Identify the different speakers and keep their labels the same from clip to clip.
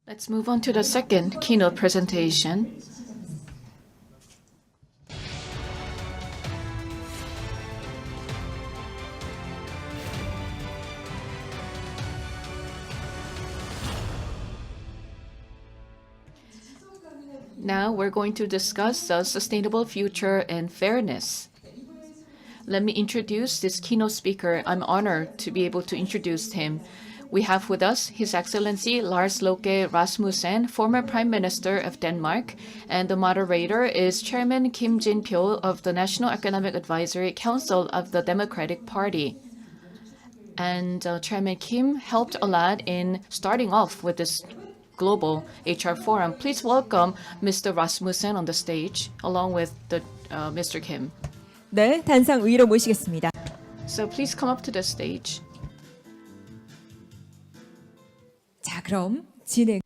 Speaker 1: Let's move on to the second keynote presentation. Now we're going to discuss the sustainable future and fairness. Let me introduce this keynote speaker. I'm honored to be able to introduce him. We have with us His Excellency Lars Løkke Rasmussen, former Prime Minister of Denmark, and the moderator is Chairman Kim Jinpyo of the National Economic Advisory Council of the Democratic Party. And Chairman Kim helped a lot in starting off with this Global HR Forum. Please welcome Mr. Rasmussen on the stage, along with Mr. Kim.
Speaker 2: 네, 단상 위로 모시겠습니다.
Speaker 1: So please come up to the stage.
Speaker 2: 자, 그럼 진행.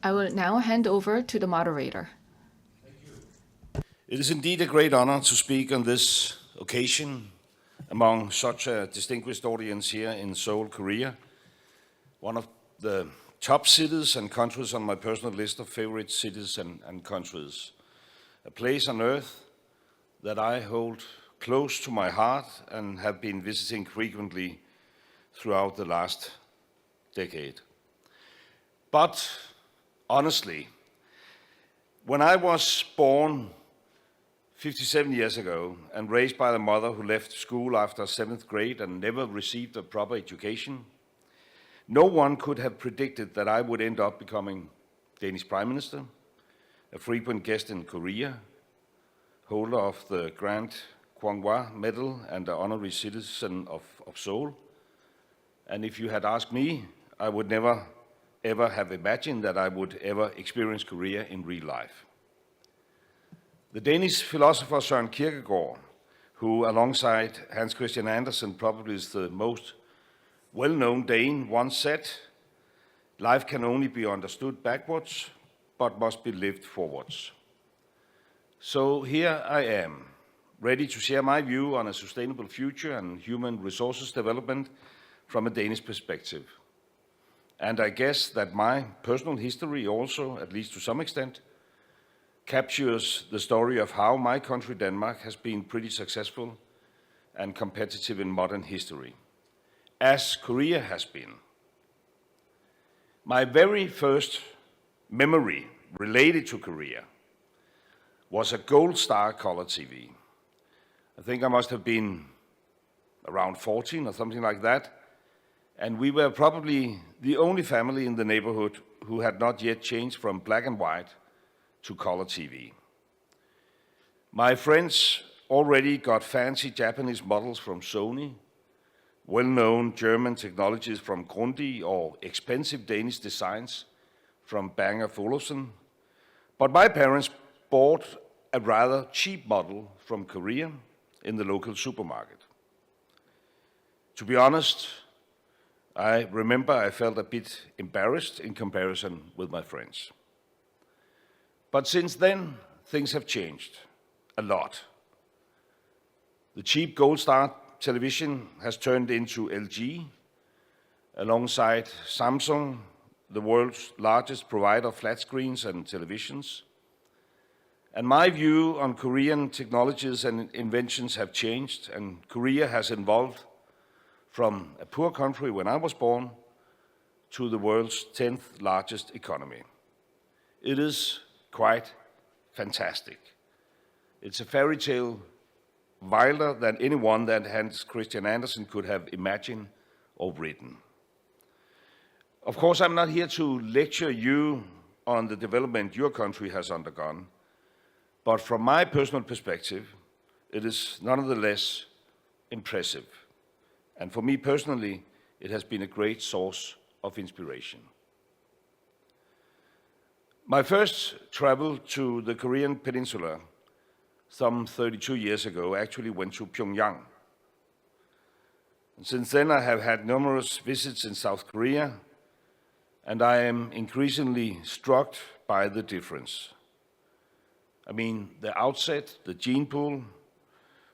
Speaker 1: I will now hand over to the moderator.
Speaker 3: It is indeed a great honor to speak on this occasion among such a distinguished audience here in Seoul, Korea, one of the top cities and countries on my personal list of favorite cities and countries. A place on earth that I hold close to my heart and have been visiting frequently throughout the last decade. But honestly, when I was born 57 years ago and raised by a mother who left school after 7th grade and never received a proper education, no one could have predicted that I would end up becoming Danish Prime Minister, a frequent guest in Korea, holder of the Grand Kwangwa Medal and an honorary citizen of Seoul. And if you had asked me, I would never ever have imagined that I would ever experience Korea in real life. The Danish philosopher Søren Kierkegaard, who alongside Hans Christian Andersen probably is the most well-known Dane, once said, "Life can only be understood backwards, but must be lived forwards." So here I am, ready to share my view on a sustainable future and human resources development from a Danish perspective. And I guess that my personal history also, at least to some extent, captures the story of how my country, Denmark, has been pretty successful and competitive in modern history, as Korea has been. My very first memory related to Korea was a Gold Star color TV. I think I must have been around 14 or something like that, and we were probably the only family in the neighborhood who had not yet changed from black and white to color TV. My friends already got fancy Japanese models from Sony, well-known German technologies from Grundig, or expensive Danish designs from Bang & Olufsen. But my parents bought a rather cheap model from Korea in the local supermarket. To be honest, I remember I felt a bit embarrassed in comparison with my friends. But since then, things have changed a lot. The cheap Gold Star television has turned into LG, alongside Samsung, the world's largest provider of flat screens and televisions. And my view on Korean technologies and inventions have changed, and Korea has evolved from a poor country when I was born to the world's 10th largest economy. It is quite fantastic. It's a fairy tale wilder than anyone that Hans Christian Andersen could have imagined or written. Of course, I'm not here to lecture you on the development your country has undergone, but from my personal perspective, it is nonetheless impressive. And for me personally, it has been a great source of inspiration. My first travel to the Korean peninsula some 32 years ago actually went to Pyongyang. And since then I have had numerous visits in South Korea, and I am increasingly struck by the difference. I mean, the outset, the gene pool,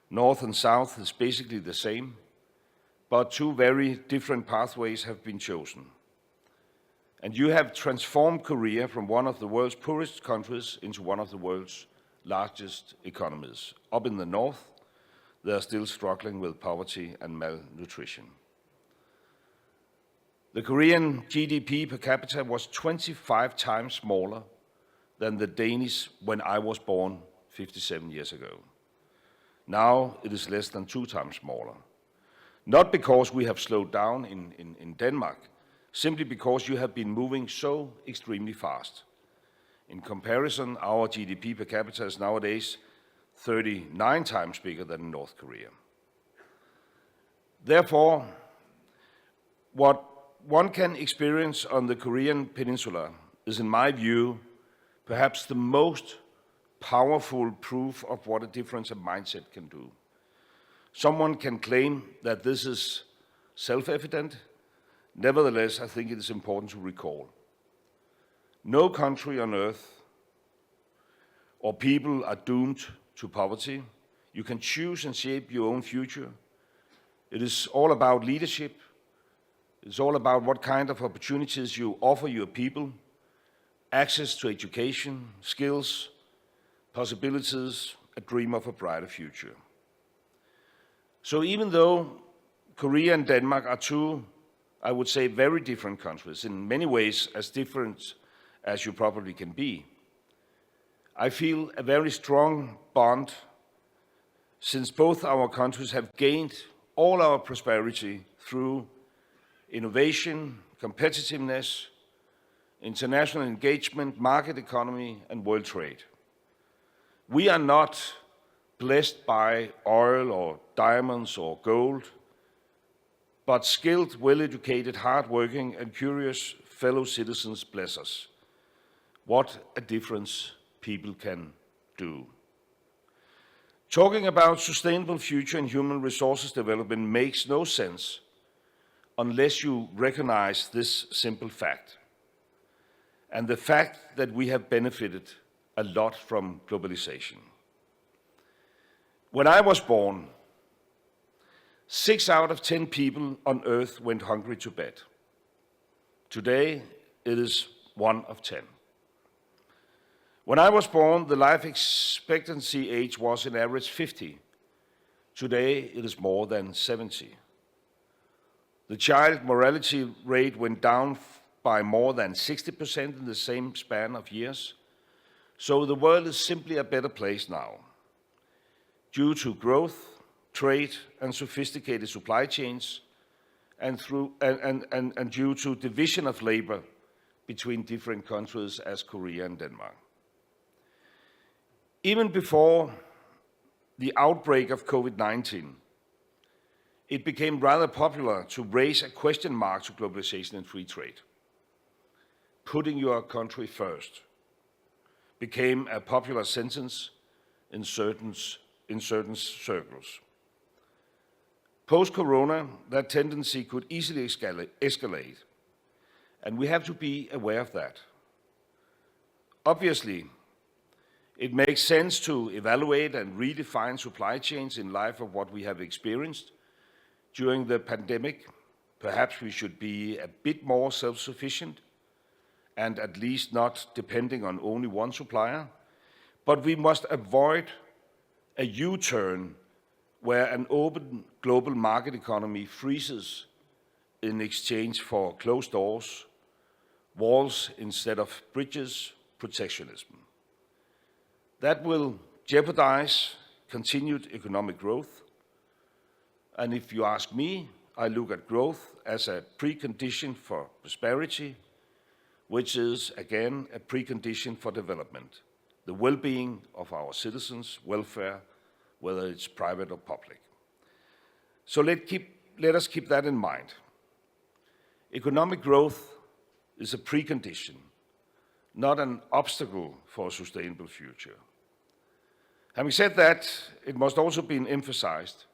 Speaker 3: north and south is basically the same, but two very different pathways have been chosen. And you have transformed Korea from one of the world's poorest countries into one of the world's largest economies. Up in the north, they are still struggling with poverty and malnutrition. The Korean GDP per capita was 25 times smaller than the Danish when I was born 57 years ago. Now it is less than 2 times smaller. Not because we have slowed down in Denmark, simply because you have been moving so extremely fast. In comparison, our GDP per capita is nowadays 39 times bigger than in North Korea. Therefore, what one can experience on the Korean peninsula is, in my view, perhaps the most powerful proof of what a difference of mindset can do. Someone can claim that this is self-evident. Nevertheless, I think it is important to recall. No country on earth or people are doomed to poverty. You can choose and shape your own future. It is all about leadership. It's all about what kind of opportunities you offer your people, access to education, skills, possibilities, a dream of a brighter future. So even though Korea and Denmark are two, I would say, very different countries, in many ways as different as you probably can be, I feel a very strong bond, since both our countries have gained all our prosperity through innovation, competitiveness, international engagement, market economy, and world trade. We are not blessed by oil or diamonds or gold, but skilled, well-educated, hard-working, and curious fellow citizens bless us. What a difference people can do. Talking about sustainable future and human resources development makes no sense unless you recognize this simple fact, and the fact that we have benefited a lot from globalization. When I was born, 6 out of 10 people on Earth went hungry to bed. Today, it is 1 of 10. When I was born, the life expectancy age was on average 50. Today, it is more than 70. The child mortality rate went down by more than 60% in the same span of years. So the world is simply a better place now, due to growth, trade, and sophisticated supply chains, and due to division of labor between different countries as Korea and Denmark. Even before the outbreak of COVID-19, it became rather popular to raise a question mark to globalization and free trade. Putting your country first became a popular sentence in certain circles. Post-corona, that tendency could easily escalate, and we have to be aware of that. Obviously, it makes sense to evaluate and redefine supply chains in light of what we have experienced during the pandemic. Perhaps we should be a bit more self-sufficient and at least not depending on only one supplier. But we must avoid a U-turn where an open global market economy freezes in exchange for closed doors, walls instead of bridges, protectionism. That will jeopardize continued economic growth. And if you ask me, I look at growth as a precondition for prosperity, which is, again, a precondition for development, the well-being of our citizens, welfare, whether it's private or public. So let us keep that in mind. Economic growth is a precondition, not an obstacle for a sustainable future. Having said that, it must also be emphasized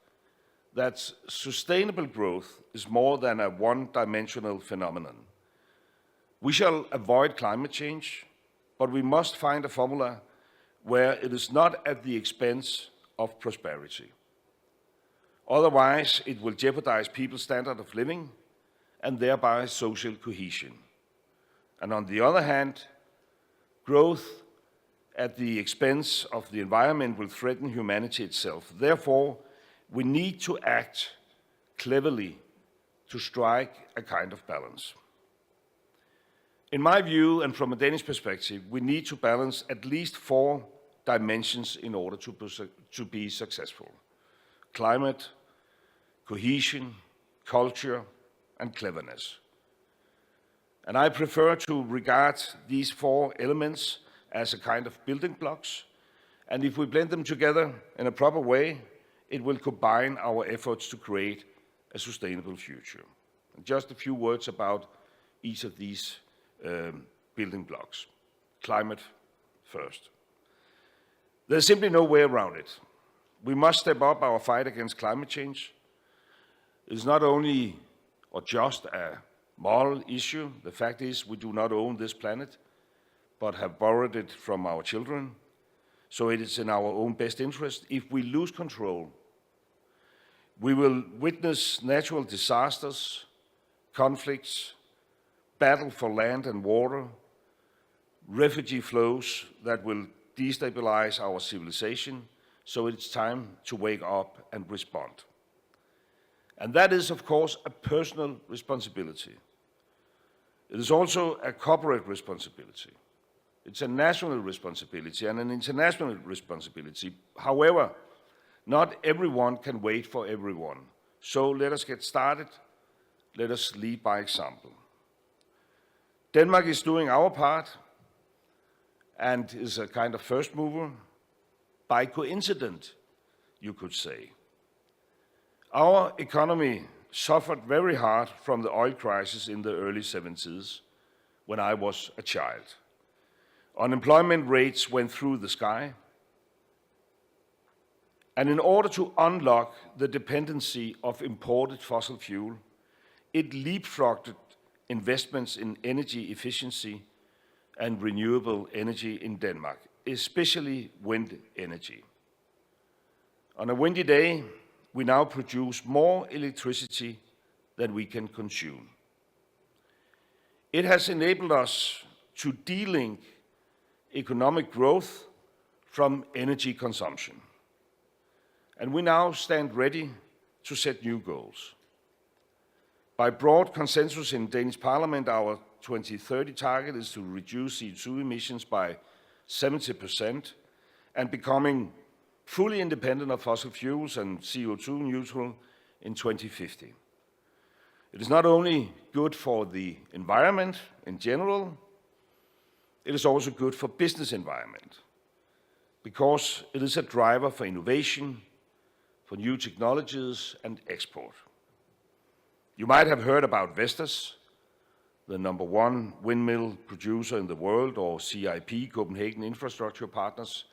Speaker 3: that sustainable growth is more than a one-dimensional phenomenon. We shall avoid climate change, but we must find a formula where it is not at the expense of prosperity. Otherwise, it will jeopardize people's standard of living and thereby social cohesion. And on the other hand, growth at the expense of the environment will threaten humanity itself. Therefore, we need to act cleverly to strike a kind of balance. In my view, and from a Danish perspective, we need to balance at least 4 dimensions in order to be successful: climate, cohesion, culture, and cleverness. And I prefer to regard these 4 elements as a kind of building blocks, and if we blend them together in a proper way, it will combine our efforts to create a sustainable future. And just a few words about each of these building blocks. Climate first. There's simply no way around it. We must step up our fight against climate change. It's not only or just a moral issue. The fact is we do not own this planet, but have borrowed it from our children. So it is in our own best interest. If we lose control, we will witness natural disasters, conflicts, battle for land and water, refugee flows that will destabilize our civilization. So it's time to wake up and respond. And that is, of course, a personal responsibility. It is also a corporate responsibility. It's a national responsibility and an international responsibility. However, not everyone can wait for everyone. So let us get started. Let us lead by example. Denmark is doing our part and is a kind of first mover. By coincidence, you could say. Our economy suffered very hard from the oil crisis in the early 70s when I was a child. Unemployment rates went through the sky. And in order to unlock the dependency of imported fossil fuel, it leapfrogged investments in energy efficiency and renewable energy in Denmark, especially wind energy. On a windy day, we now produce more electricity than we can consume. It has enabled us to de-link economic growth from energy consumption. And we now stand ready to set new goals. By broad consensus in Danish Parliament, our 2030 target is to reduce CO2 emissions by 70% and becoming fully independent of fossil fuels and CO2 neutral in 2050. It is not only good for the environment in general, it is also good for business environment because it is a driver for innovation, for new technologies and export. You might have heard about Vestas, the #1 windmill producer in the world, or CIP, Copenhagen Infrastructure Partners,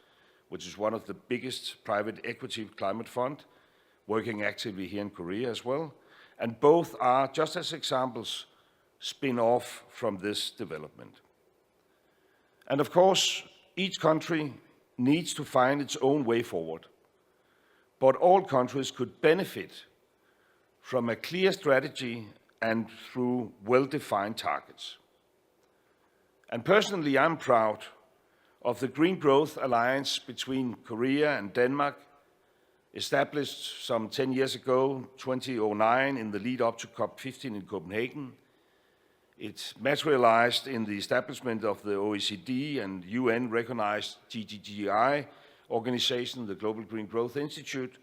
Speaker 3: which is one of the biggest private equity climate fund, working actively here in Korea as well. And both are, just as examples, spin-off from this development. And of course, each country needs to find its own way forward. But all countries could benefit from a clear strategy and through well-defined targets. And personally, I'm proud of the Green Growth Alliance between Korea and Denmark, established some 10 years ago, 2009, in the lead up to COP15 in Copenhagen. It materialized in the establishment of the OECD and UN-recognized GGGI organization, the Global Green Growth Institute,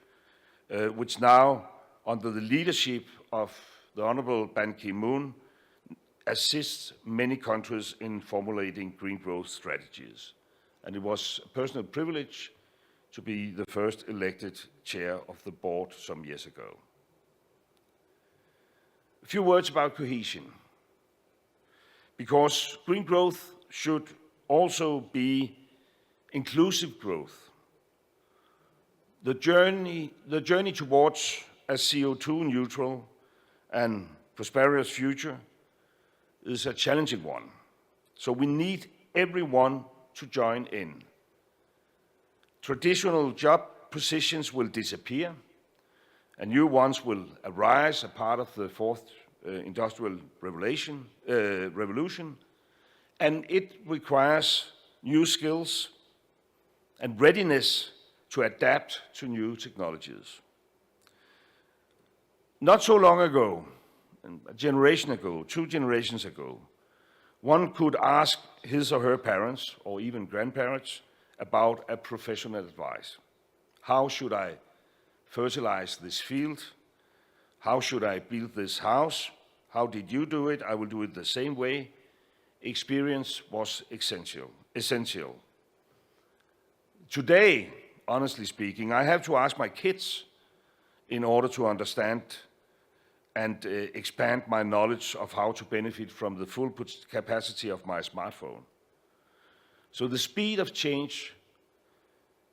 Speaker 3: which now, under the leadership of the Honorable Ban Ki-moon, assists many countries in formulating green growth strategies. And it was a personal privilege to be the first elected chair of the board some years ago. A few words about cohesion. Because green growth should also be inclusive growth. The journey towards a CO2 neutral and prosperous future is a challenging one. So we need everyone to join in. Traditional job positions will disappear and new ones will arise, a part of the fourth industrial revolution. and it requires new skills and readiness to adapt to new technologies. Not so long ago, a generation ago, 2 generations ago, one could ask his or her parents, or even grandparents, about a professional advice. How should I fertilize this field? How should I build this house? How did you do it? I will do it the same way. Experience was essential. Today, honestly speaking, I have to ask my kids in order to understand and expand my knowledge of how to benefit from the full capacity of my smartphone. So the speed of change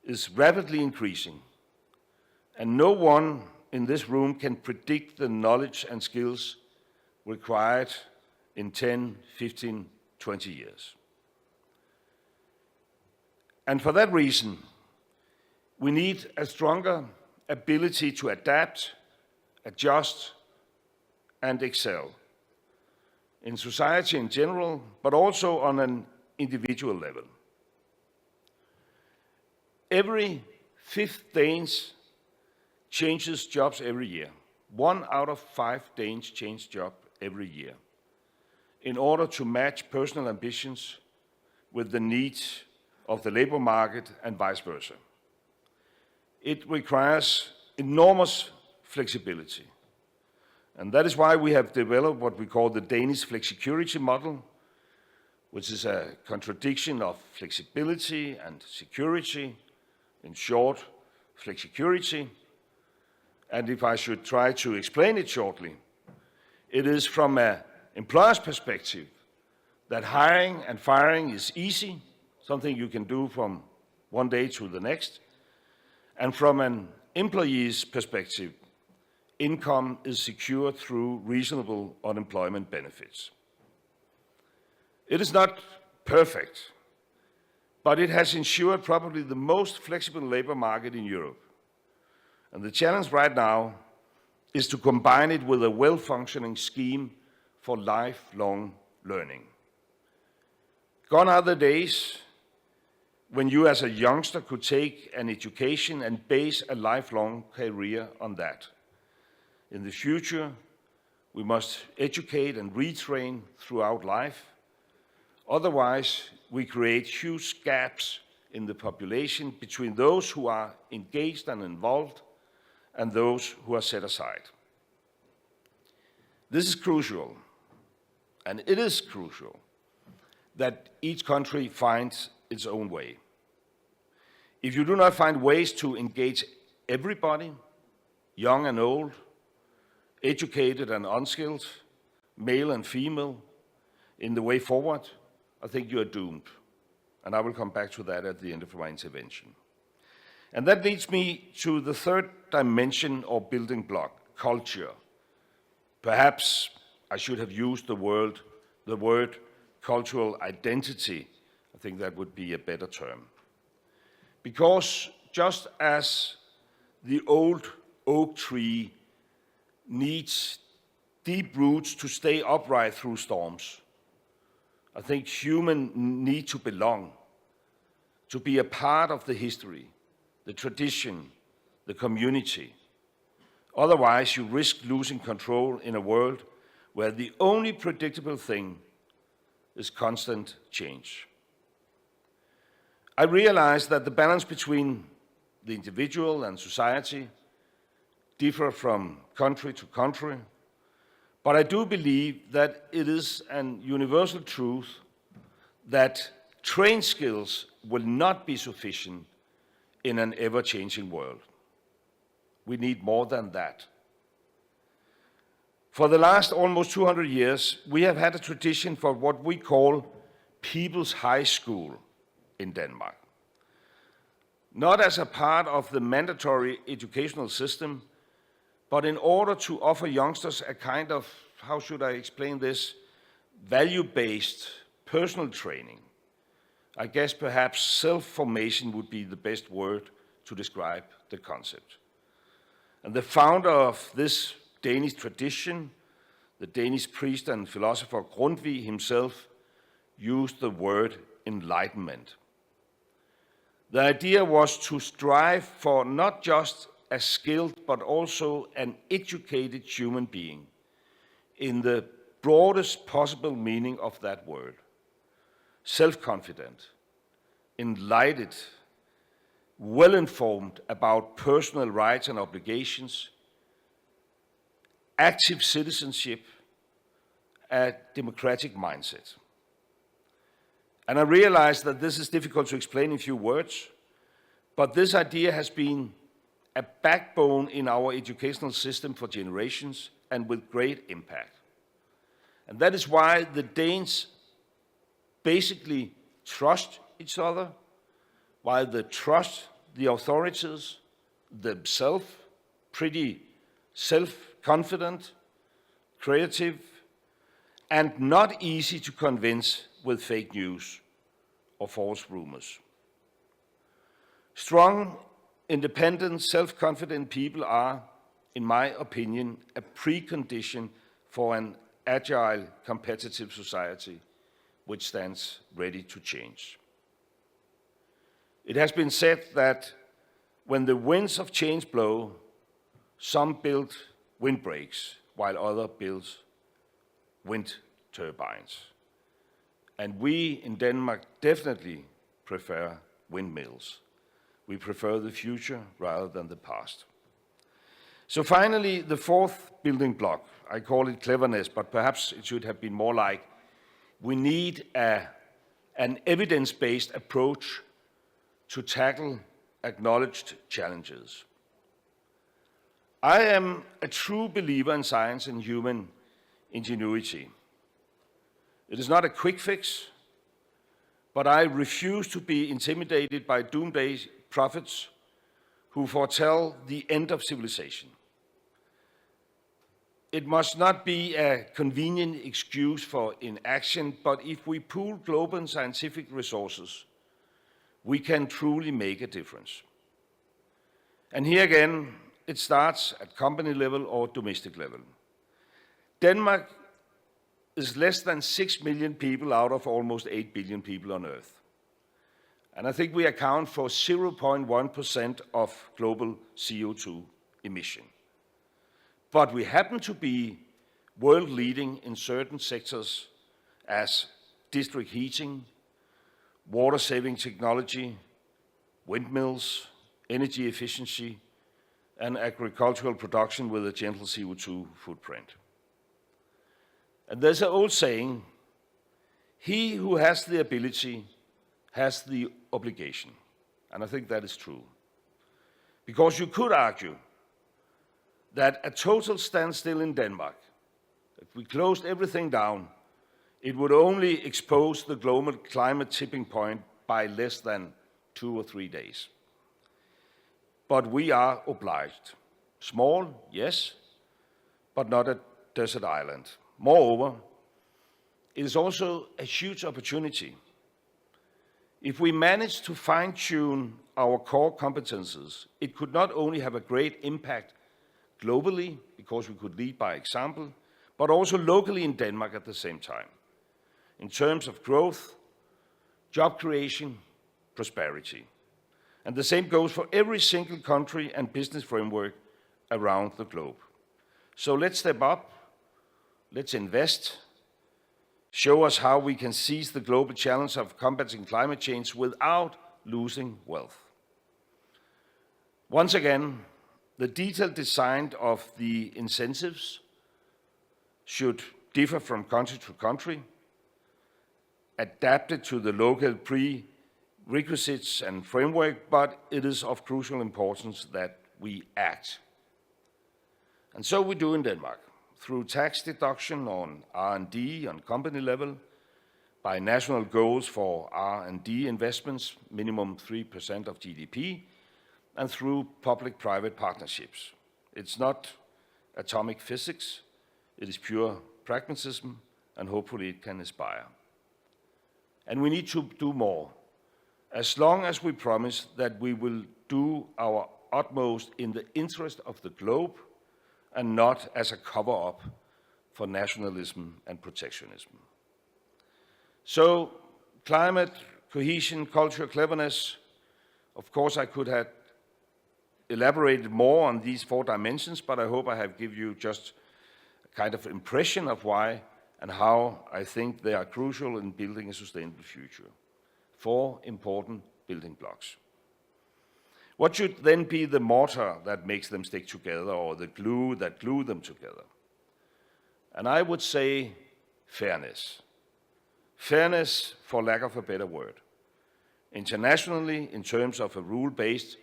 Speaker 3: is rapidly increasing, and no one in this room can predict the knowledge and skills required in 10, 15, 20 years. And for that reason, we need a stronger ability to adapt, adjust, and excel in society in general, but also on an individual level. Every 5th Dane changes jobs every year. 1 out of 5 Danes change job every year in order to match personal ambitions with the needs of the labor market and vice versa. It requires enormous flexibility. And that is why we have developed what we call the Danish flexicurity model, which is a contradiction of flexibility and security. In short, flexicurity. And if I should try to explain it shortly, it is from an employer's perspective that hiring and firing is easy, something you can do from one day to the next. And from an employee's perspective, income is secured through reasonable unemployment benefits. It is not perfect, but it has ensured probably the most flexible labor market in Europe. And the challenge right now is to combine it with a well-functioning scheme for lifelong learning. Gone are the days when you as a youngster could take an education and base a lifelong career on that. In the future, we must educate and retrain throughout life. Otherwise, we create huge gaps in the population between those who are engaged and involved and those who are set aside. This is crucial, and it is crucial, that each country finds its own way. If you do not find ways to engage everybody, young and old, educated and unskilled, male and female, in the way forward, I think you are doomed. And I will come back to that at the end of my intervention. And that leads me to the 3rd dimension or building block, culture. Perhaps I should have used the word cultural identity. I think that would be a better term. Because just as the old oak tree needs deep roots to stay upright through storms, I think humans need to belong, to be a part of the history, the tradition, the community. Otherwise, you risk losing control in a world where the only predictable thing is constant change. I realize that the balance between the individual and society differ from country to country, but I do believe that it is an universal truth that trained skills will not be sufficient in an ever-changing world. We need more than that. For the last almost 200 years, we have had a tradition for what we call People's High School in Denmark. Not as a part of the mandatory educational system, but in order to offer youngsters a kind of, how should I explain this, value-based personal training. I guess perhaps self-formation would be the best word to describe the concept. And the founder of this Danish tradition, the Danish priest and philosopher Grundtvig himself, used the word enlightenment. The idea was to strive for not just a skilled but also an educated human being in the broadest possible meaning of that word. Self-confident, enlightened, well-informed about personal rights and obligations, active citizenship, a democratic mindset. And I realize that this is difficult to explain in few words, but this idea has been a backbone in our educational system for generations and with great impact. And that is why the Danes basically trust each other, while they trust the authorities themselves, pretty self-confident, creative, and not easy to convince with fake news or false rumors. Strong, independent, self-confident people are, in my opinion, a precondition for an agile, competitive society which stands ready to change. It has been said that when the winds of change blow, some build windbreaks while others build wind turbines. And we in Denmark definitely prefer windmills. We prefer the future rather than the past. So finally, the fourth building block, I call it cleverness, but perhaps it should have been more like we need an evidence-based approach to tackle acknowledged challenges. I am a true believer in science and human ingenuity. It is not a quick fix, but I refuse to be intimidated by doomsday prophets who foretell the end of civilization. It must not be a convenient excuse for inaction, but if we pool global scientific resources, we can truly make a difference. And here again, it starts at company level or domestic level. Denmark is less than 6 million people out of almost 8 billion people on Earth. And I think we account for 0.1% of global CO2 emission. But we happen to be world leading in certain sectors as district heating, water saving technology, windmills, energy efficiency, and agricultural production with a gentle CO2 footprint. And there's an old saying, he who has the ability has the obligation. And I think that is true. Because you could argue that a total standstill in Denmark, if we closed everything down, it would only expose the global climate tipping point by less than 2 or 3 days. But we are obliged. Small, yes, but not a desert island. Moreover, it is also a huge opportunity. If we manage to fine-tune our core competences, it could not only have a great impact globally, because we could lead by example, but also locally in Denmark at the same time, in terms of growth, job creation, prosperity. And the same goes for every single country and business framework around the globe. So let's step up, let's invest, show us how we can seize the global challenge of combating climate change without losing wealth. Once again, the detailed design of the incentives should differ from country to country, adapted to the local prerequisites and framework, but it is of crucial importance that we act. And so we do in Denmark, through tax deduction on R&D on company level, by national goals for R&D investments, minimum 3% of GDP, and through public-private partnerships. It's not atomic physics, it is pure pragmatism, and hopefully it can inspire. And we need to do more, as long as we promise that we will do our utmost in the interest of the globe and not as a cover-up for nationalism and protectionism. So, climate, cohesion, culture, cleverness, of course I could have elaborated more on these 4 dimensions, but I hope I have given you just a kind of impression of why and how I think they are crucial in building a sustainable future. 4 important building blocks. What should then be the mortar that makes them stick together, or the glue that glue them together? And I would say fairness. Fairness, for lack of a better word. Internationally, in terms of a rule-based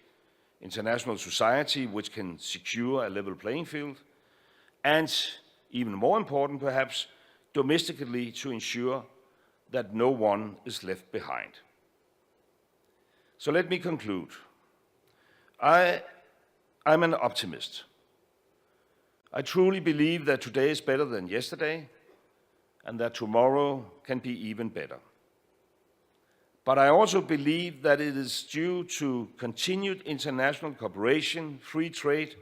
Speaker 3: international society which can secure a level playing field, and even more important perhaps, domestically to ensure that no one is left behind. So let me conclude. I'm an optimist. I truly believe that today is better than yesterday, and that tomorrow can be even better. But I also believe that it is due to continued international cooperation, free trade,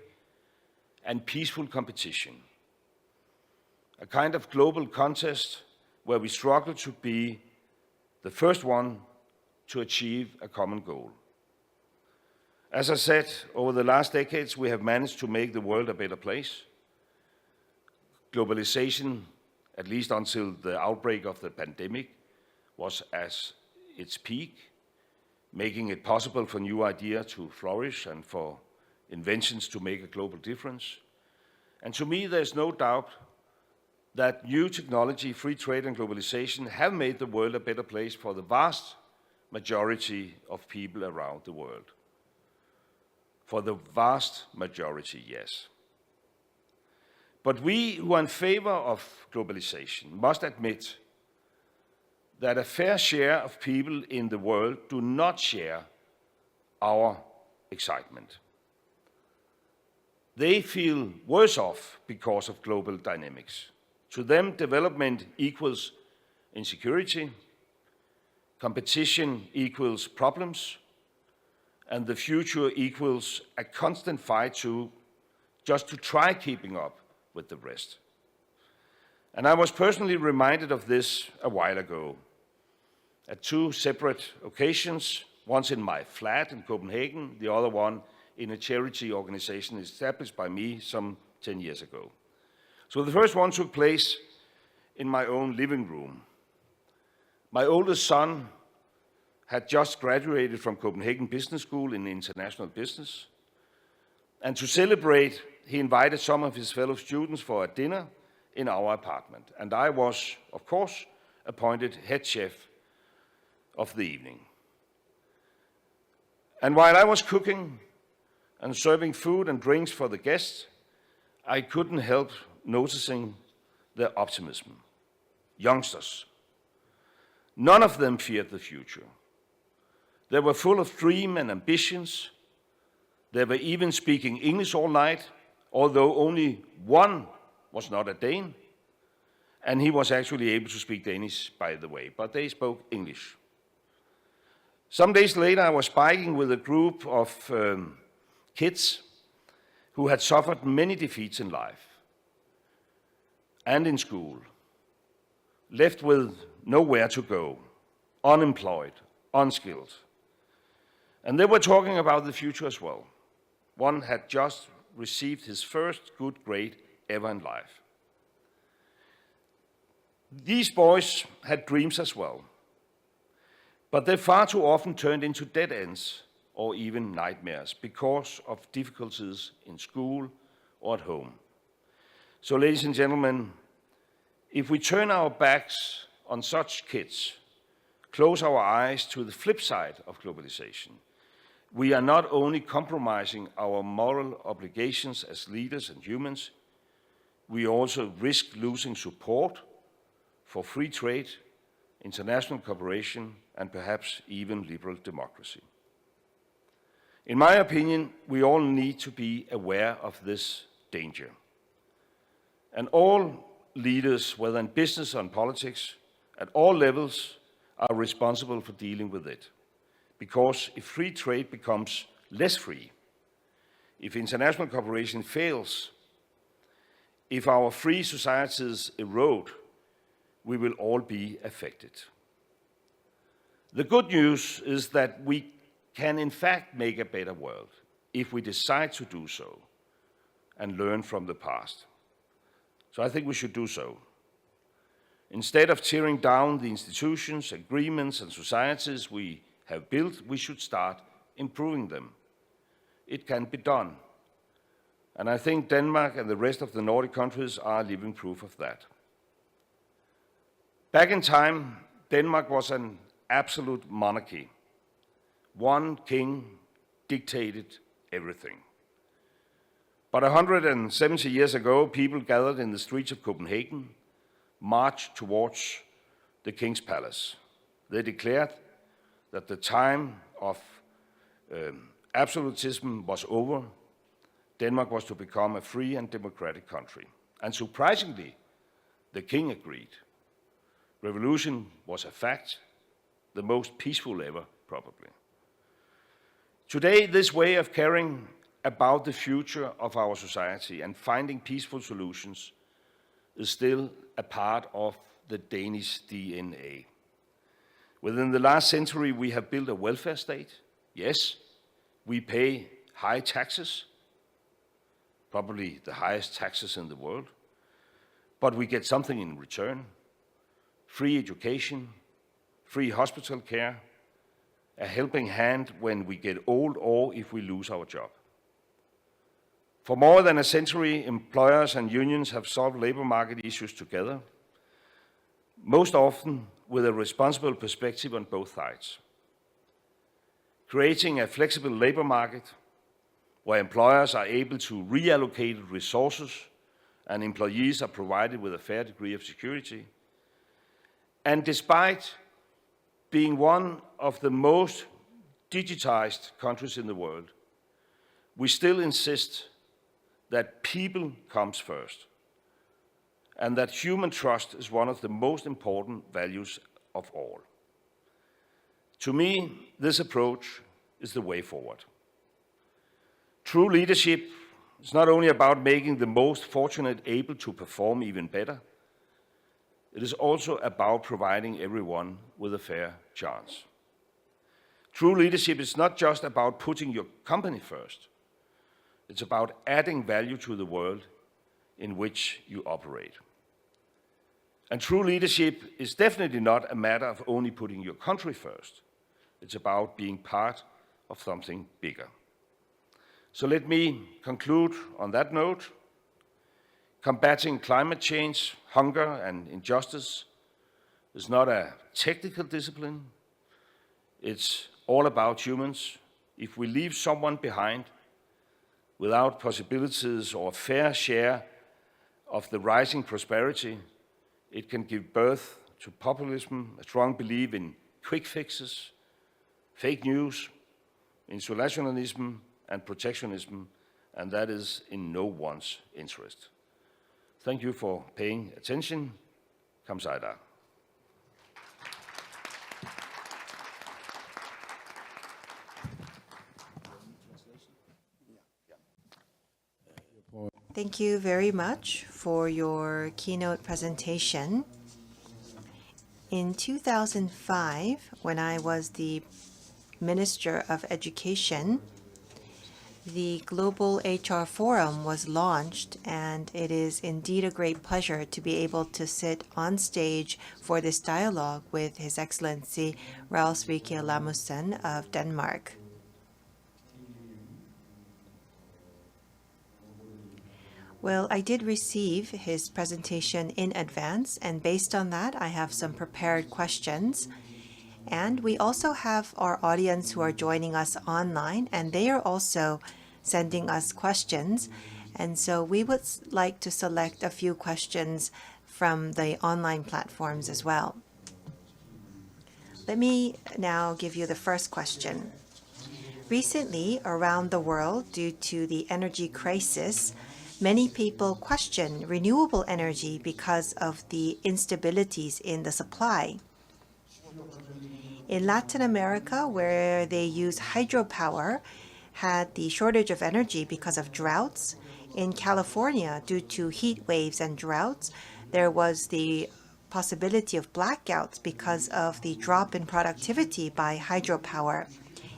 Speaker 3: and peaceful competition. A kind of global contest where we struggle to be the first one to achieve a common goal. As I said, over the last decades, we have managed to make the world a better place. Globalization, at least until the outbreak of the pandemic, was at its peak, making it possible for new ideas to flourish and for inventions to make a global difference. And to me, there's no doubt that new technology, free trade and globalization have made the world a better place for the vast majority of people around the world. For the vast majority, yes. But we who are in favor of globalization must admit that a fair share of people in the world do not share our excitement. They feel worse off because of global dynamics. To them, development equals insecurity, competition equals problems, and the future equals a constant fight just to try keeping up with the rest. And I was personally reminded of this a while ago, at 2 separate occasions, once in my flat in Copenhagen, the other one in a charity organization established by me some 10 years ago. So the first one took place in my own living room. My oldest son had just graduated from Copenhagen Business School in international business. And to celebrate, he invited some of his fellow students for a dinner in our apartment. And I was, of course, appointed head chef of the evening. And while I was cooking and serving food and drinks for the guests, I couldn't help noticing their optimism. Youngsters. None of them feared the future. They were full of dream and ambitions. They were even speaking English all night, although only one was not a Dane, and he was actually able to speak Danish, by the way, but they spoke English. Some days later, I was biking with a group of kids who had suffered many defeats in life and in school, left with nowhere to go, unemployed, unskilled. And they were talking about the future as well. One had just received his first good grade ever in life. These boys had dreams as well, but they far too often turned into dead ends or even nightmares because of difficulties in school or at home. So, ladies and gentlemen, if we turn our backs on such kids, close our eyes to the flip side of globalization, we are not only compromising our moral obligations as leaders and humans, we also risk losing support for free trade, international cooperation, and perhaps even liberal democracy. In my opinion, we all need to be aware of this danger. And all leaders, whether in business or in politics, at all levels, are responsible for dealing with it. Because if free trade becomes less free, if international cooperation fails, if our free societies erode, we will all be affected. The good news is that we can in fact make a better world if we decide to do so and learn from the past. So I think we should do so. Instead of tearing down the institutions, agreements, and societies we have built, we should start improving them. It can be done. And I think Denmark and the rest of the Nordic countries are living proof of that. Back in time, Denmark was an absolute monarchy. One king dictated everything. But 170 years ago, people gathered in the streets of Copenhagen, marched towards the king's palace. They declared that the time of absolutism was over. Denmark was to become a free and democratic country. And surprisingly, the king agreed. Revolution was a fact, the most peaceful ever, probably. Today, this way of caring about the future of our society and finding peaceful solutions is still a part of the Danish DNA. Within the last century, we have built a welfare state. Yes, we pay high taxes, probably the highest taxes in the world, but we get something in return. Free education, free hospital care, a helping hand when we get old or if we lose our job. For more than a century, employers and unions have solved labor market issues together, most often with a responsible perspective on both sides. Creating a flexible labor market where employers are able to reallocate resources and employees are provided with a fair degree of security. And despite being one of the most digitized countries in the world, we still insist that people comes first, and that human trust is one of the most important values of all. To me, this approach is the way forward. True leadership is not only about making the most fortunate able to perform even better, it is also about providing everyone with a fair chance. True leadership is not just about putting your company first. It's about adding value to the world in which you operate. And true leadership is definitely not a matter of only putting your country first. It's about being part of something bigger. So let me conclude on that note. Combating climate change, hunger, and injustice is not a technical discipline. It's all about humans. If we leave someone behind without possibilities or a fair share of the rising prosperity, it can give birth to populism, a strong belief in quick fixes, fake news, insolationism, and protectionism, and that is in no one's interest. Thank you for paying attention. Kamsaida.
Speaker 4: Thank you very much for your keynote presentation. In 2005, when I was the Minister of Education, the Global HR Forum was launched, and it is indeed a great pleasure to be able to sit on stage for this dialogue with His Excellency Rasmussen of Denmark. Well, I did receive his presentation in advance, and based on that, I have some prepared questions. And we also have our audience who are joining us online, and they are also sending us questions. And so we would like to select a few questions from the online platforms as well. Let me now give you the first question. Recently, around the world, due to the energy crisis, many people question renewable energy because of the instabilities in the supply. In Latin America, where they use hydropower, had the shortage of energy because of droughts. In California, due to heat waves and droughts, there was the possibility of blackouts because of the drop in productivity by hydropower.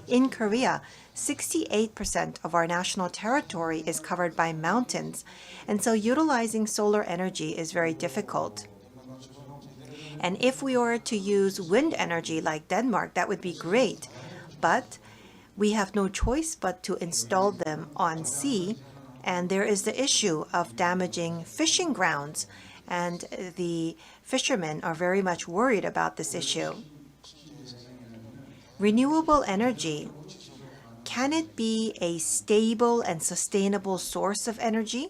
Speaker 4: In Korea, 68% of our national territory is covered by mountains, and so utilizing solar energy is very difficult. And if we were to use wind energy like Denmark, that would be great, but we have no choice but to install them on sea, and there is the issue of damaging fishing grounds, and the fishermen are very much worried about this issue. Renewable energy, can it be a stable and sustainable source of energy?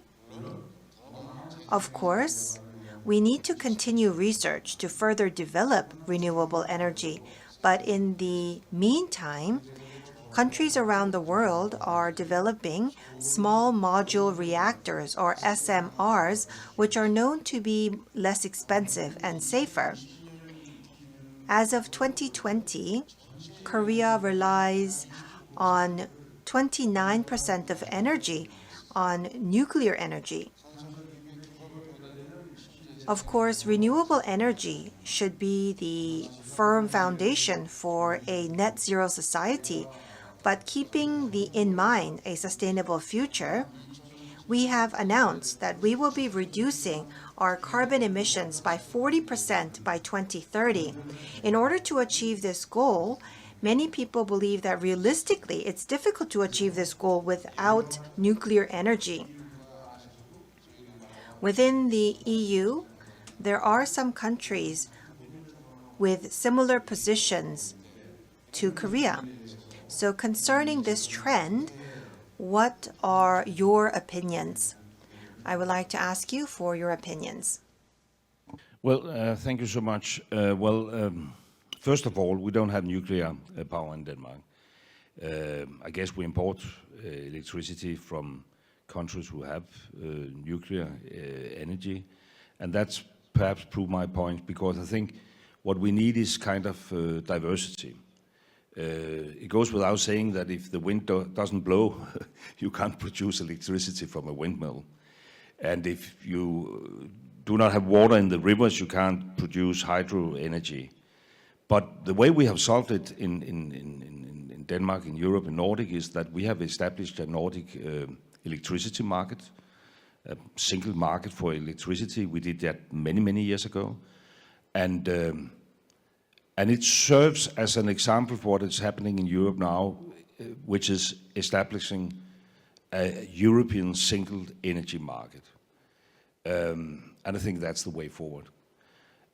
Speaker 4: Of course, we need to continue research to further develop renewable energy, but in the meantime, countries around the world are developing small module reactors, or SMRs, which are known to be less expensive and safer. As of 2020, Korea relies on 29% of energy on nuclear energy. Of course, renewable energy should be the firm foundation for a net zero society, but keeping in mind a sustainable future, we have announced that we will be reducing our carbon emissions by 40% by 2030. In order to achieve this goal, many people believe that realistically it's difficult to achieve this goal without nuclear energy. Within the EU, there are some countries with similar positions to Korea. So concerning this trend, what are your opinions? I would like to ask you for your opinions.
Speaker 3: Well, thank you so much. First of all, we don't have nuclear power in Denmark. I guess we import electricity from countries who have nuclear energy, and that's perhaps proved my point, because I think what we need is kind of diversity. It goes without saying that if the wind doesn't blow, you can't produce electricity from a windmill. And if you do not have water in the rivers, you can't produce hydro energy. But the way we have solved it in Denmark, in Europe, in Nordic, is that we have established a Nordic electricity market, a single market for electricity. We did that many, many years ago. And it serves as an example for what is happening in Europe now, which is establishing a European single energy market. And I think that's the way forward.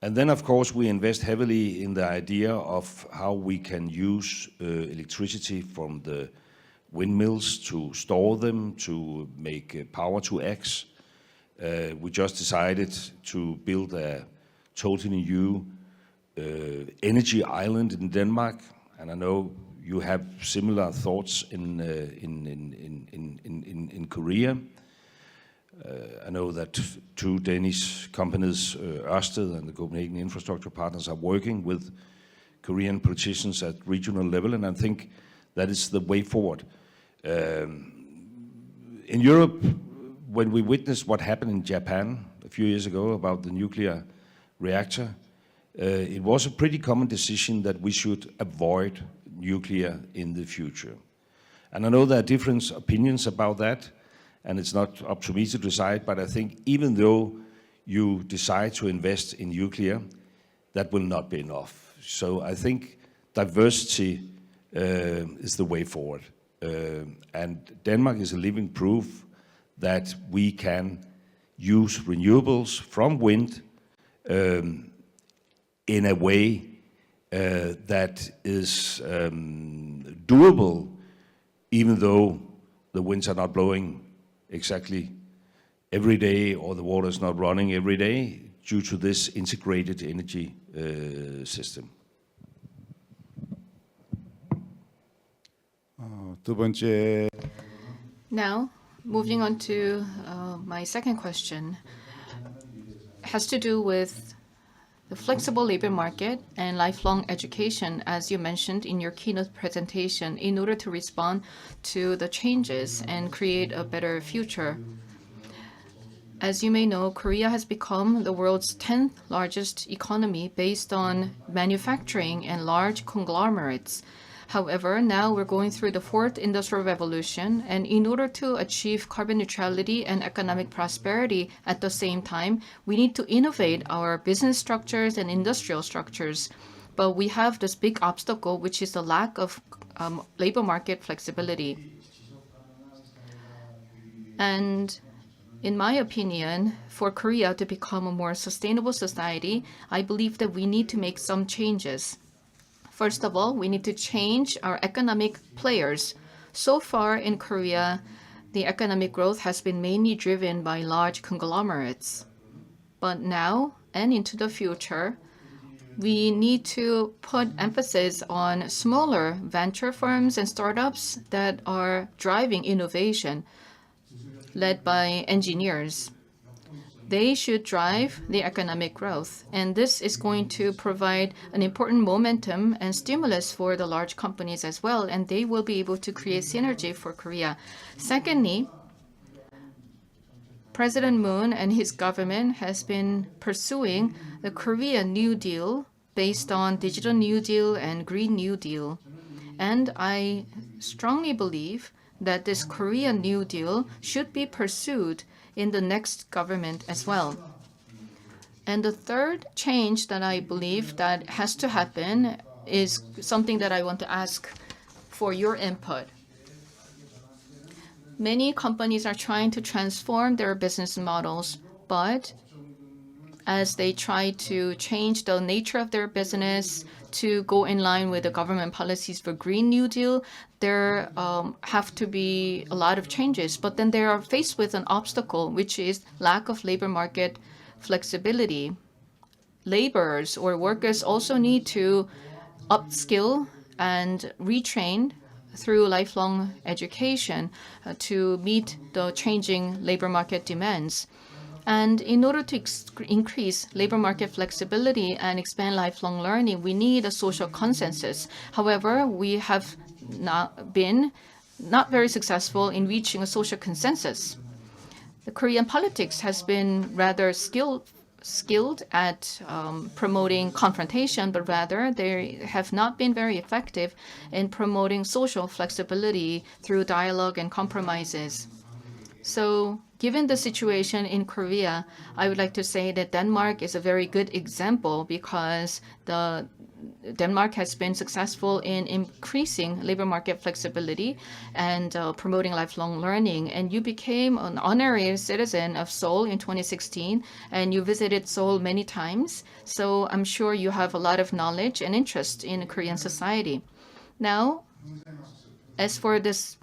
Speaker 3: And then, of course, we invest heavily in the idea of how we can use electricity from the windmills to store them, to make power to X. We just decided to build a totally new energy island in Denmark, and I know you have similar thoughts in Korea. I know that two Danish companies, Ørsted and the Copenhagen Infrastructure Partners, are working with Korean politicians at regional level, and I think that is the way forward. In Europe, when we witnessed what happened in Japan a few years ago about the nuclear reactor, it was a pretty common decision that we should avoid nuclear in the future. And I know there are different opinions about that, and it's not up to me to decide, but I think even though you decide to invest in nuclear, that will not be enough. So I think diversity is the way forward. And Denmark is a living proof that we can use renewables from wind in a way that is doable, even though the winds are not blowing exactly every day or the water is not running every day, due to this integrated energy system.
Speaker 1: Now, moving on to my second question, has to do with the flexible labor market and lifelong education, as you mentioned in your keynote presentation, in order to respond to the changes and create a better future. As you may know, Korea has become the world's 10th largest economy based on manufacturing and large conglomerates. However, now we're going through the fourth industrial revolution, and in order to achieve carbon neutrality and economic prosperity at the same time, we need to innovate our business structures and industrial structures. But we have this big obstacle, which is the lack of labor market flexibility. And in my opinion, for Korea to become a more sustainable society, I believe that we need to make some changes. First of all, we need to change our economic players. So far in Korea, the economic growth has been mainly driven by large conglomerates. But now and into the future, we need to put emphasis on smaller venture firms and startups that are driving innovation, led by engineers. They should drive the economic growth, and this is going to provide an important momentum and stimulus for the large companies as well, and they will be able to create synergy for Korea. Secondly, President Moon and his government has been pursuing the Korean New Deal based on Digital New Deal and Green New Deal. And I strongly believe that this Korean New Deal should be pursued in the next government as well. And the third change that I believe that has to happen is something that I want to ask for your input. Many companies are trying to transform their business models, but as they try to change the nature of their business to go in line with the government policies for Green New Deal, there have to be a lot of changes. But then they are faced with an obstacle, which is lack of labor market flexibility. Laborers or workers also need to upskill and retrain through lifelong education to meet the changing labor market demands. And in order to increase labor market flexibility and expand lifelong learning, we need a social consensus. However, we have been not very successful in reaching a social consensus. The Korean politics has been rather skilled at promoting confrontation, but rather they have not been very effective in promoting social flexibility through dialogue and compromises. So given the situation in Korea, I would like to say that Denmark is a very good example because Denmark has been successful in increasing labor market flexibility and promoting lifelong learning. And you became an honorary citizen of Seoul in 2016, and you visited Seoul many times. So I'm sure you have a lot of knowledge and interest in Korean society. Now, as for this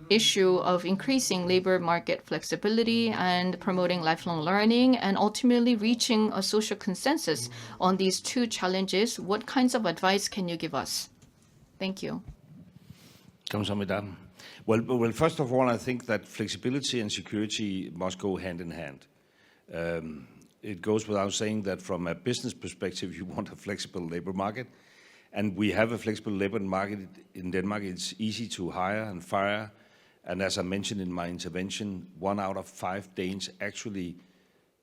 Speaker 1: issue of increasing labor market flexibility and promoting lifelong learning and ultimately reaching a social consensus on these two challenges, what kinds of advice can you give us? Thank you.
Speaker 3: 감사합니다. Well, first of all, I think that flexibility and security must go hand in hand. It goes without saying that from a business perspective, you want a flexible labor market. And we have a flexible labor market in Denmark. It's easy to hire and fire. And as I mentioned in my intervention, 1 out of 5 Danes actually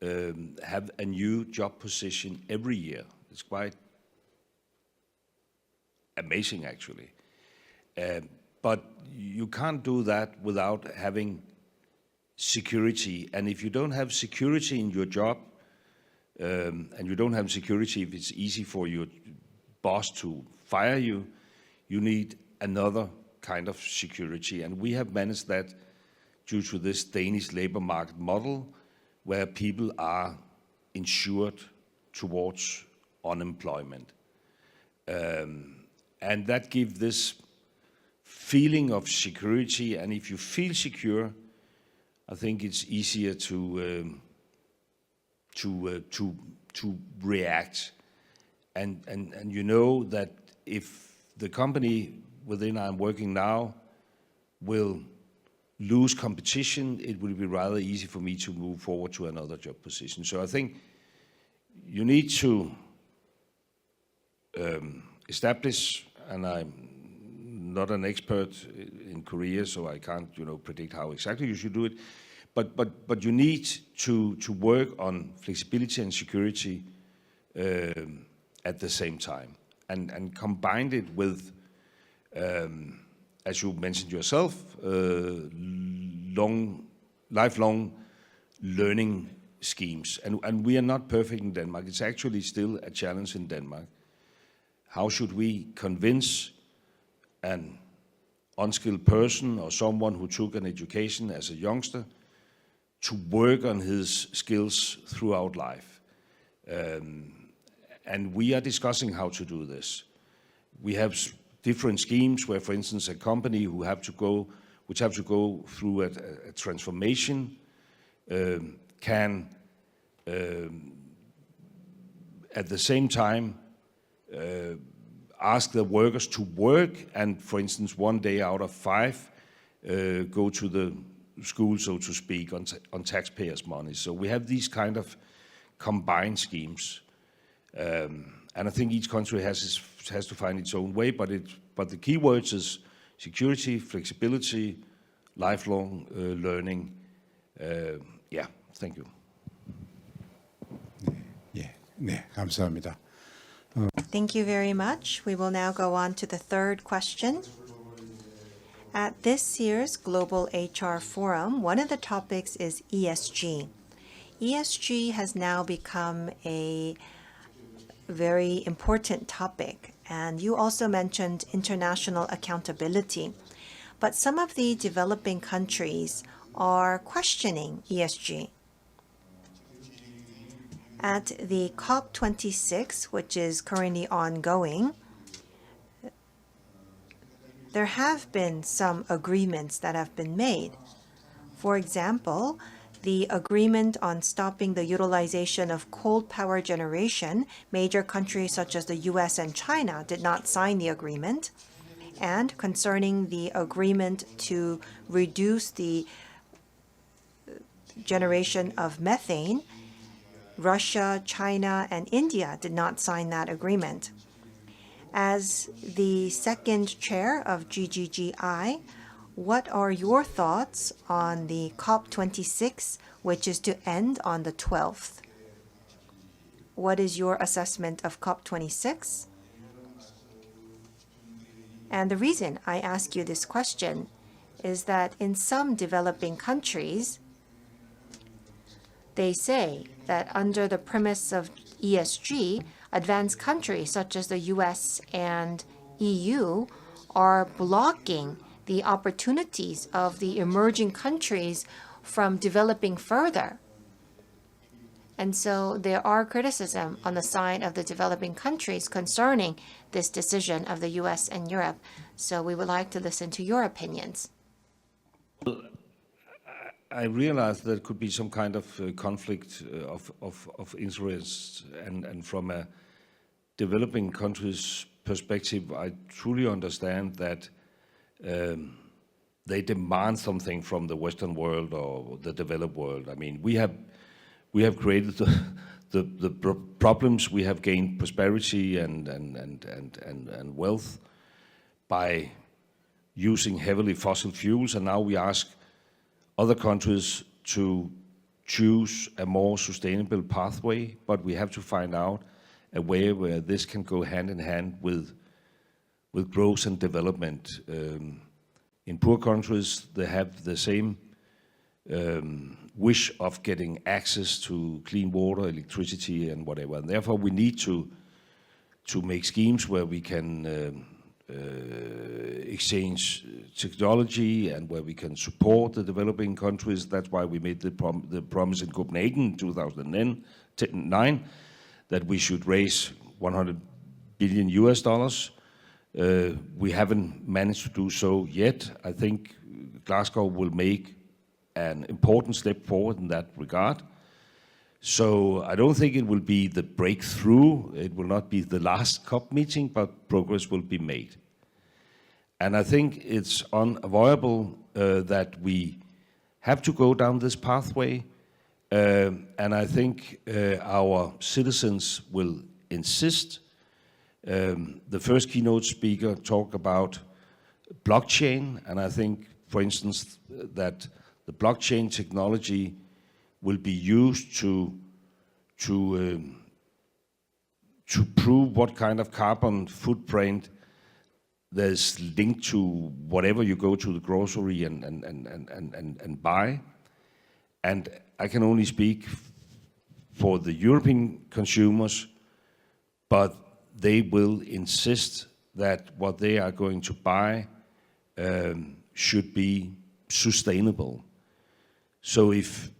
Speaker 3: have a new job position every year. It's quite amazing, actually. But you can't do that without having security. And if you don't have security in your job, and you don't have security if it's easy for your boss to fire you, you need another kind of security. And we have managed that due to this Danish labor market model where people are insured towards unemployment. And that gives this feeling of security. And if you feel secure, I think it's easier to react. And you know that if the company within I'm working now will lose competition, it will be rather easy for me to move forward to another job position. So I think you need to establish, and I'm not an expert in Korea, so I can't, predict how exactly you should do it, but you need to work on flexibility and security at the same time, and combined it with, as you mentioned yourself, lifelong learning schemes. And we are not perfect in Denmark. It's actually still a challenge in Denmark. How should we convince an unskilled person or someone who took an education as a youngster to work on his skills throughout life? And we are discussing how to do this. We have different schemes where, for instance, a company which have to go through a transformation can at the same time ask the workers to work and, for instance, 1 day out of 5 go to the school, so to speak, on taxpayers' money. So we have these kind of combined schemes, and I think each country has to find its own way. But the key words is security, flexibility, lifelong learning. Yeah, thank you.
Speaker 5: 네, 감사합니다.
Speaker 4: Thank you very much. We will now go on to the third question. At this year's Global HR Forum, one of the topics is ESG. ESG has now become a very important topic, and you also mentioned international accountability. But some of the developing countries are questioning ESG. At the COP26, which is currently ongoing, there have been some agreements that have been made. For example, the agreement on stopping the utilization of coal power generation, major countries such as the US and China did not sign the agreement. And concerning the agreement to reduce the generation of methane, Russia, China, and India did not sign that agreement. As the second chair of GGGI, what are your thoughts on the COP26, which is to end on the 12th? What is your assessment of COP26? And the reason I ask you this question is that in some developing countries, they say that under the premise of ESG, advanced countries such as the US and EU are blocking the opportunities of the emerging countries from developing further. And so there are criticism on the side of the developing countries concerning this decision of the US and Europe. So we would like to listen to your opinions.
Speaker 3: I realize there could be some kind of conflict of interest, and from a developing country's perspective, I truly understand that they demand something from the Western world or the developed world. I mean, we have created the problems. We have gained prosperity and wealth by using heavily fossil fuels, and now we ask other countries to choose a more sustainable pathway, but we have to find out a way where this can go hand in hand with growth and development. In poor countries, they have the same wish of getting access to clean water, electricity, and whatever. And therefore, we need to make schemes where we can exchange technology and where we can support the developing countries. That's why we made the promise in Copenhagen in 2009 that we should raise $100 billion. We haven't managed to do so yet. I think Glasgow will make an important step forward in that regard. So I don't think it will be the breakthrough. It will not be the last COP meeting, but progress will be made. And I think it's unavoidable that we have to go down this pathway. And I think our citizens will insist. The first keynote speaker talked about blockchain, and I think, for instance, that the blockchain technology will be used to prove what kind of carbon footprint there's linked to whatever you go to the grocery and buy. And I can only speak for the European consumers, but they will insist that what they are going to buy should be sustainable. So if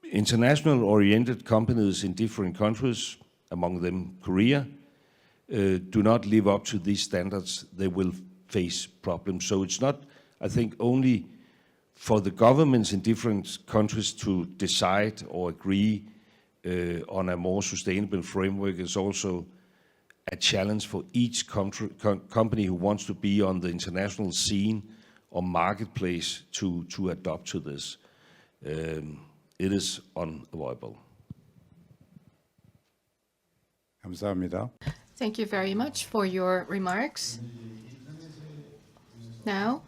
Speaker 3: international-oriented companies in different countries, among them Korea, do not live up to these standards, they will face problems. So it's not, I think, only for the governments in different countries to decide or agree on a more sustainable framework. It's also a challenge for each company who wants to be on the international scene or marketplace to adopt to this. It is unavoidable.
Speaker 5: 감사합니다.
Speaker 1: Thank you very much for your remarks. Now,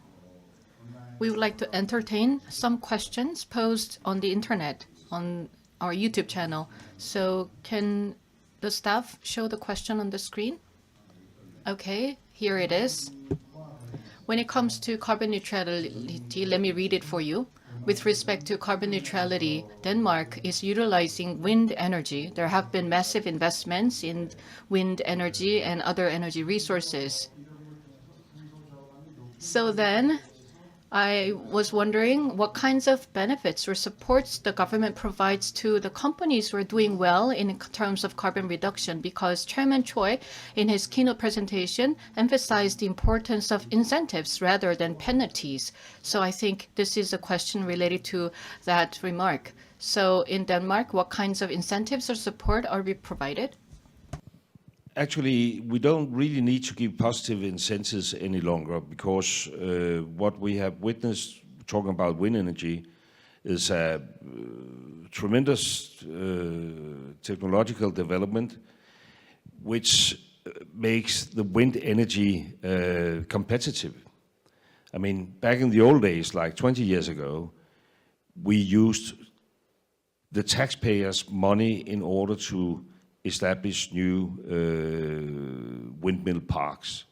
Speaker 1: we would like to entertain some questions posed on the internet, on our YouTube channel. So can the staff show the question on the screen? Okay, here it is. When it comes to carbon neutrality, let me read it for you. With respect to carbon neutrality, Denmark is utilizing wind energy. There have been massive investments in wind energy and other energy resources. So then, I was wondering what kinds of benefits or supports the government provides to the companies who are doing well in terms of carbon reduction, because Chairman Choi, in his keynote presentation, emphasized the importance of incentives rather than penalties. So I think this is a question related to that remark. So in Denmark, what kinds of incentives or support are we provided?
Speaker 3: Actually, we don't really need to give positive incentives any longer, because what we have witnessed, talking about wind energy, is a tremendous technological development which makes the wind energy competitive. I mean, back in the old days, like 20 years ago, we used the taxpayers' money in order to establish new windmill parks.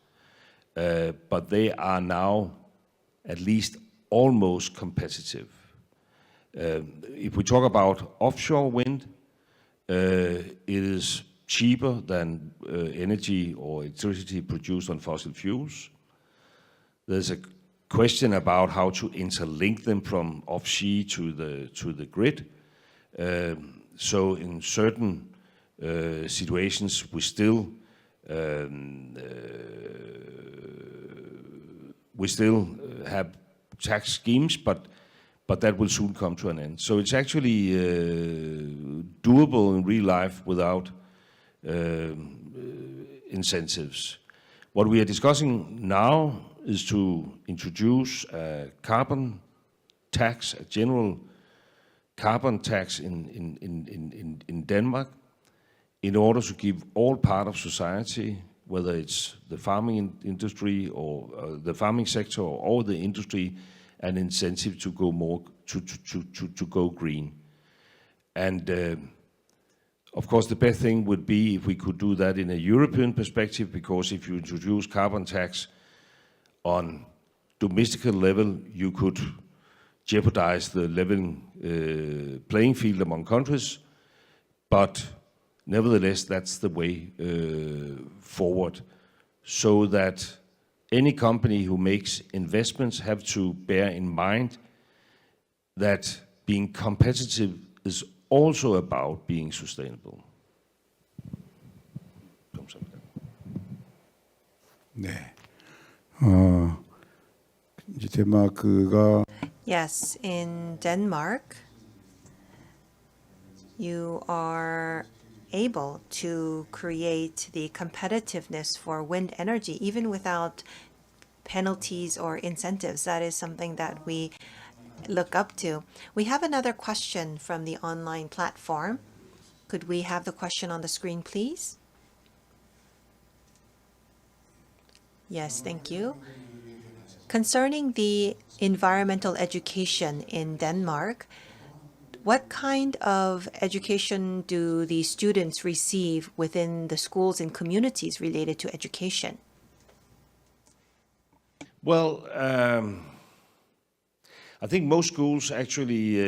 Speaker 3: But they are now at least almost competitive. If we talk about offshore wind, it is cheaper than energy or electricity produced on fossil fuels. There's a question about how to interlink them from offshore to the grid. So in certain situations, we still have tax schemes, but that will soon come to an end. So it's actually doable in real life without incentives. What we are discussing now is to introduce a carbon tax, a general carbon tax in Denmark, in order to give all part of society, whether it's the farming industry or the farming sector or the industry, an incentive to go more to go green. And of course, the best thing would be if we could do that in a European perspective, because if you introduce carbon tax on domestic level, you could jeopardize the level playing field among countries. But nevertheless, that's the way forward, so that any company who makes investments have to bear in mind that being competitive is also about being sustainable.
Speaker 5: 네. 이제 덴마크가
Speaker 4: Yes, in Denmark, you are able to create the competitiveness for wind energy, even without penalties or incentives. That is something that we look up to. We have another question from the online platform. Could we have the question on the screen, please? Yes, thank you. Concerning the environmental education in Denmark, what kind of education do the students receive within the schools and communities related to education?
Speaker 3: Well, I think most schools actually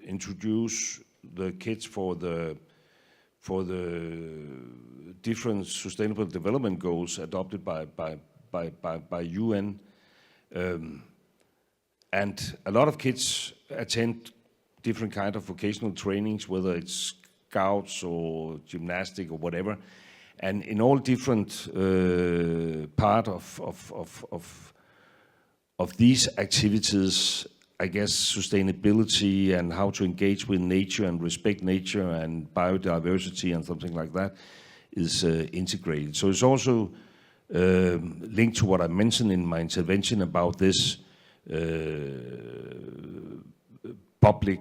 Speaker 3: introduce the kids for the different sustainable development goals adopted by UN. And a lot of kids attend different kind of vocational trainings, whether it's scouts or gymnastic or whatever. And in all different part of these activities, I guess sustainability and how to engage with nature and respect nature and biodiversity and something like that is integrated. So it's also linked to what I mentioned in my intervention about this public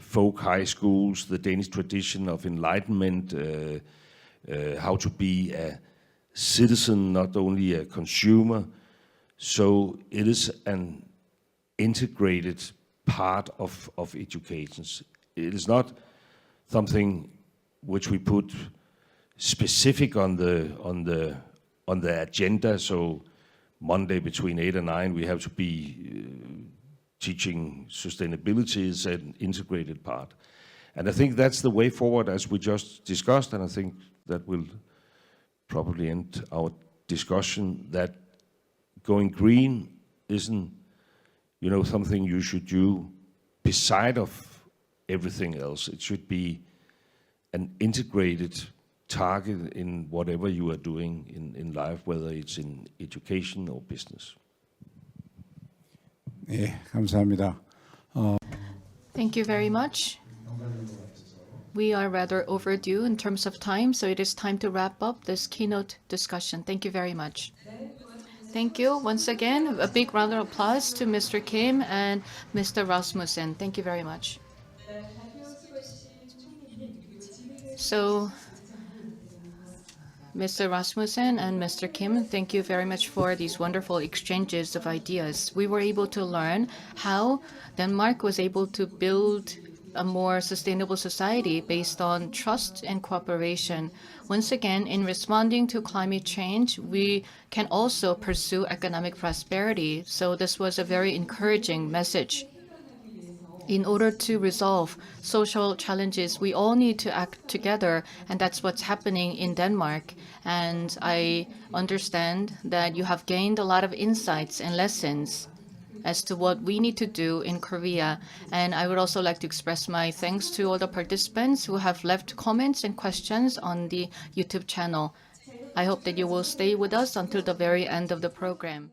Speaker 3: folk high schools, the Danish tradition of enlightenment, how to be a citizen, not only a consumer. So it is an integrated part of education. It is not something which we put specific on the agenda. So Monday between 8 and 9 we have to be teaching sustainability is an integrated part. And I think that's the way forward as we just discussed, and I think that will probably end our discussion, that going green isn't, you know, something you should do beside of everything else. It should be an integrated target in whatever you are doing in life, whether it's in education or business.
Speaker 5: 예, 감사합니다.
Speaker 1: Thank you very much. We are rather overdue in terms of time, so it is time to wrap up this keynote discussion. Thank you very much. Thank you. Once again, a big round of applause to Mr. Kim and Mr. Rasmussen. Thank you very much. So, Mr. Rasmussen and Mr. Kim, thank you very much for these wonderful exchanges of ideas. We were able to learn how Denmark was able to build a more sustainable society based on trust and cooperation. Once again, in responding to climate change, we can also pursue economic prosperity. So this was a very encouraging message. In order to resolve social challenges, we all need to act together, and that's what's happening in Denmark. And I understand that you have gained a lot of insights and lessons as to what we need to do in Korea. And I would also like to express my thanks to all the participants who have left comments and questions on the YouTube channel. I hope that you will stay with us until the very end of the program.